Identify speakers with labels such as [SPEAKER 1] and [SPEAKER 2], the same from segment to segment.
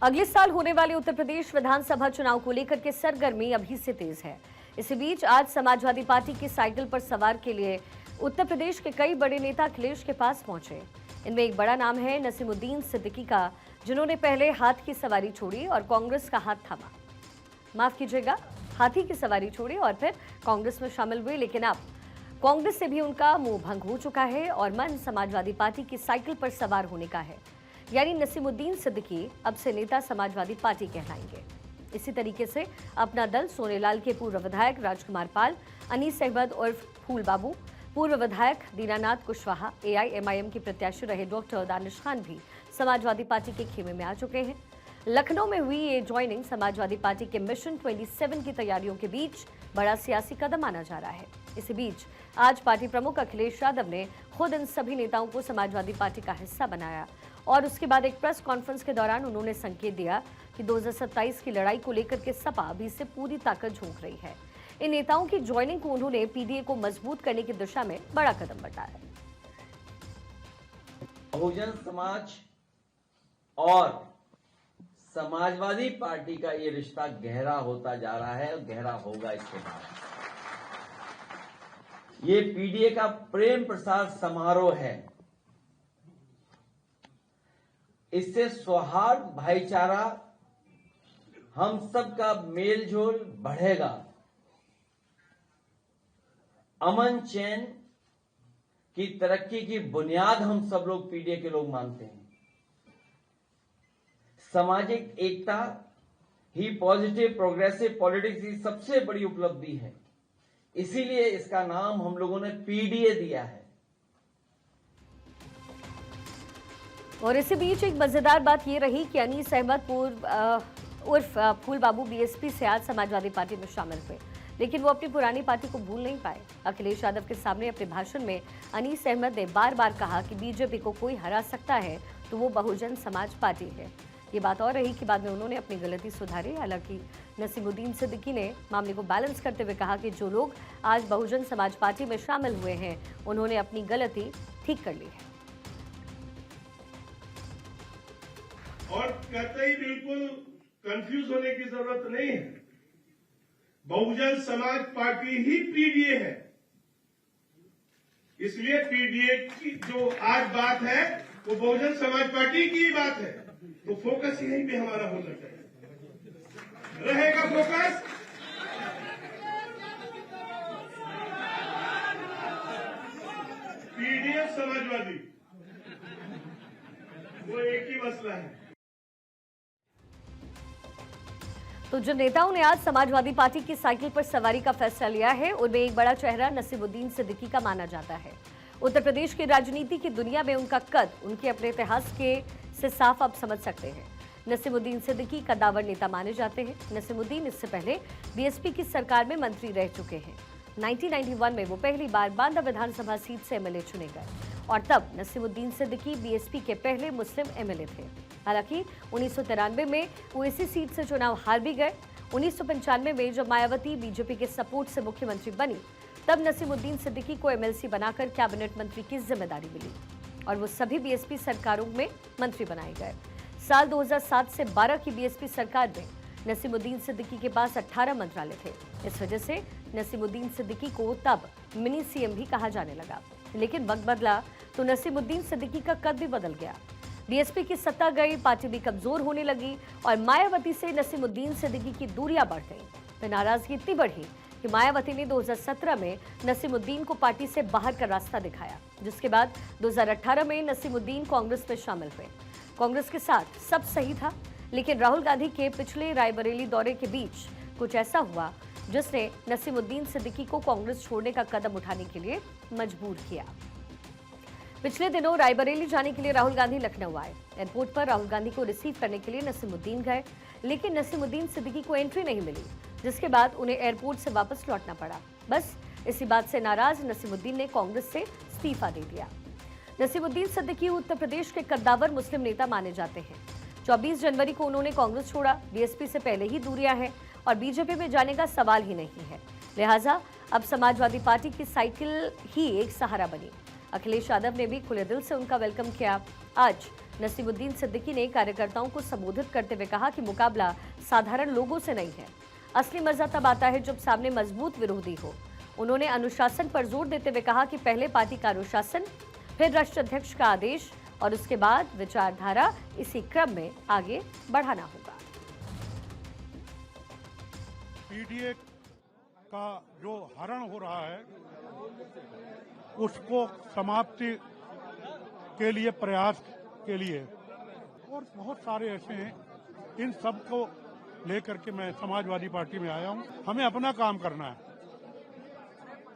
[SPEAKER 1] अगले साल होने वाले उत्तर प्रदेश विधानसभा चुनाव को लेकर के सरगर्मी अभी से तेज है। इसी बीच आज समाजवादी पार्टी की साइकिल पर सवार के लिए उत्तर प्रदेश के कई बड़े नेता अखिलेश के पास पहुंचे। इनमें एक बड़ा नाम है नसीमुद्दीन सिद्दीकी का, जिन्होंने पहले हाथ की सवारी छोड़ी और कांग्रेस का हाथ थामा। माफ कीजिएगा, हाथी की सवारी छोड़ी और फिर कांग्रेस में शामिल हुए, लेकिन अब कांग्रेस से भी उनका मुंह भंग हो चुका है और मन समाजवादी पार्टी की साइकिल पर सवार होने का है। यानी नसीमुद्दीन सिद्दीकी अब से नेता समाजवादी पार्टी कहलाएंगे। इसी तरीके से अपना दल सोनेलाल के पूर्व विधायक राजकुमार पाल, अनीस अहमद उर्फ फूल बाबू, पूर्व विधायक दीनानाथ कुशवाहा, एआईएमआईएम के प्रत्याशी रहे डॉक्टर दानिश खान भी समाजवादी पार्टी के खेमे में आ चुके हैं। लखनऊ में हुई ये ज्वाइनिंग समाजवादी पार्टी के मिशन 27 की तैयारियों के बीच बड़ा सियासी कदम माना जा रहा है। इसी बीच आज पार्टी प्रमुख अखिलेश यादव ने खुद इन सभी नेताओं को समाजवादी पार्टी का हिस्सा बनाया और उसके बाद एक प्रेस कॉन्फ्रेंस के दौरान उन्होंने संकेत दिया कि 2027 की लड़ाई को लेकर के सपा अभी से पूरी ताकत झोंक रही है। इन नेताओं की ज्वाइनिंग को उन्होंने पीडीए को मजबूत करने की दिशा में बड़ा कदम बताया।
[SPEAKER 2] बहुजन समाज और समाजवादी पार्टी का ये रिश्ता गहरा होता जा रहा है और गहरा होगा इसके बाद। ये पीडीए का प्रेम प्रसाद समारोह है। इससे सौहार्द, भाईचारा, हम सबका मेलजोल बढ़ेगा। अमन चैन की तरक्की की बुनियाद हम सब लोग पीडीए के लोग मानते हैं। सामाजिक एकता ही पॉजिटिव प्रोग्रेसिव पॉलिटिक्स की सबसे बड़ी उपलब्धि है। इसीलिए इसका नाम हम लोगों ने पीडीए दिया है।
[SPEAKER 1] और इसी बीच एक मजेदार बात यह रही कि अनीस अहमद उर्फ फूल बाबू बीएसपी से आज समाजवादी पार्टी में शामिल हुए, लेकिन वो अपनी पुरानी पार्टी को भूल नहीं पाए। अखिलेश यादव के सामने अपने भाषण में अनीस अहमद ने बार बार कहा कि बीजेपी को कोई हरा सकता है तो वो बहुजन समाज पार्टी है। ये बात और रही कि बाद में उन्होंने अपनी गलती सुधारी। हालांकि नसीमुद्दीन सिद्दीकी ने मामले को बैलेंस करते हुए कहा कि जो लोग आज बहुजन समाज पार्टी में शामिल हुए हैं उन्होंने अपनी गलती ठीक कर ली है।
[SPEAKER 3] और कतई बिल्कुल कंफ्यूज होने की जरूरत नहीं है। बहुजन समाज पार्टी ही पीडीए है। इसलिए पीडीए की जो आज बात है वो बहुजन समाज पार्टी की ही बात है। तो फोकस यहीं पे हमारा हो सकता है, रहेगा फोकस। पीडीएफ समाजवादी वो एक ही मसला है।
[SPEAKER 1] तो जिन नेताओं ने आज समाजवादी पार्टी की साइकिल पर सवारी का फैसला लिया है उनमें एक बड़ा चेहरा नसीमुद्दीन सिद्दीकी का माना जाता है। उत्तर प्रदेश की राजनीति की दुनिया में उनका कद उनके अपने इतिहास के से साफ आप समझ सकते हैं। नसीमुद्दीन सिद्दीकी कद्दावर नेता माने जाते हैं। नसीमुद्दीन इससे पहले बीएसपी की सरकार में मंत्री रह चुके हैं। 1991 में वो पहली बार बांदा विधानसभा सीट से एमएलए चुने गए और तब नसीमुद्दीन सिद्दीकी बीएसपी के पहले मुस्लिम एमएलए थे। हालांकि 1993 में वो इसी सीट से चुनाव हार भी गए। 1995 में जब मायावती बीजेपी के सपोर्ट से मुख्यमंत्री बनी तब नसीमुद्दीन सिद्दीकी को एमएलसी बनाकर कैबिनेट मंत्री की जिम्मेदारी मिली और वो सभी बीएसपी सरकारों में मंत्री बनाए गए। साल 2007 से 12 की बीएसपी सरकार में नसीमुद्दीन सिद्दीकी के पास 18 मंत्रालय थे। इस वजह से नसीमुद्दीन सिद्दीकी को तब मिनी सीएम भी कहा जाने लगा। लेकिन वक्त बदला तो नसीमुद्दीन सिद्दीकी का कद भी बदल गया। बीएसपी की सत्ता गई, पार्टी भी कमजोर होने लगी और मायावती से नसीमुद्दीन सिद्दीकी की दूरियां बढ़ गई। फिर नाराजगी इतनी बढ़ी कि मायावती ने 2017 में नसीमुद्दीन को पार्टी से बाहर का रास्ता दिखाया, जिसके बाद 2018 में नसीमुद्दीन कांग्रेस में शामिल हुए। कांग्रेस के साथ सब सही था, लेकिन राहुल गांधी के पिछले रायबरेली दौरे के बीच कुछ ऐसा हुआ जिसने नसीमुद्दीन सिद्दीकी को कांग्रेस छोड़ने का कदम उठाने के लिए मजबूर किया। पिछले दिनों रायबरेली जाने के लिए राहुल गांधी लखनऊ आए। एयरपोर्ट पर राहुल गांधी को रिसीव करने के लिए नसीमुद्दीन गए, लेकिन नसीमुद्दीन सिद्दीकी को एंट्री नहीं मिली, जिसके बाद उन्हें एयरपोर्ट से वापस लौटना पड़ा। बस इसी बात से नाराज नसीमुद्दीन ने कांग्रेस से इस्तीफा दे दिया। नसीमुद्दीन सिद्दीकी उत्तर प्रदेश के कद्दावर मुस्लिम नेता माने जाते हैं। 24 जनवरी को उन्होंने कांग्रेस छोड़ा। बीएसपी से पहले ही दूरियां हैं और बीजेपी में जाने का सवाल ही नहीं है। लिहाजा अब समाजवादी पार्टी की साइकिल ही एक सहारा बनी। अखिलेश यादव ने भी खुले दिल से उनका वेलकम किया। आज नसीमुद्दीन सिद्दीकी ने कार्यकर्ताओं को संबोधित करते हुए कहा कि मुकाबला साधारण लोगों से नहीं है। असली मजा तब आता है जब सामने मजबूत विरोधी हो। उन्होंने अनुशासन पर जोर देते हुए कहा कि पहले पार्टी का अनुशासन, फिर राष्ट्रीय अध्यक्ष का आदेश और उसके बाद विचारधारा, इसी क्रम में आगे बढ़ाना होगा।
[SPEAKER 4] पीडीए का जो हरण हो रहा है उसको समाप्ति के लिए प्रयास के लिए और बहुत सारे ऐसे हैं, इन सब को लेकर के मैं समाजवादी पार्टी में आया हूं। हमें अपना काम करना है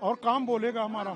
[SPEAKER 4] और काम बोलेगा हमारा।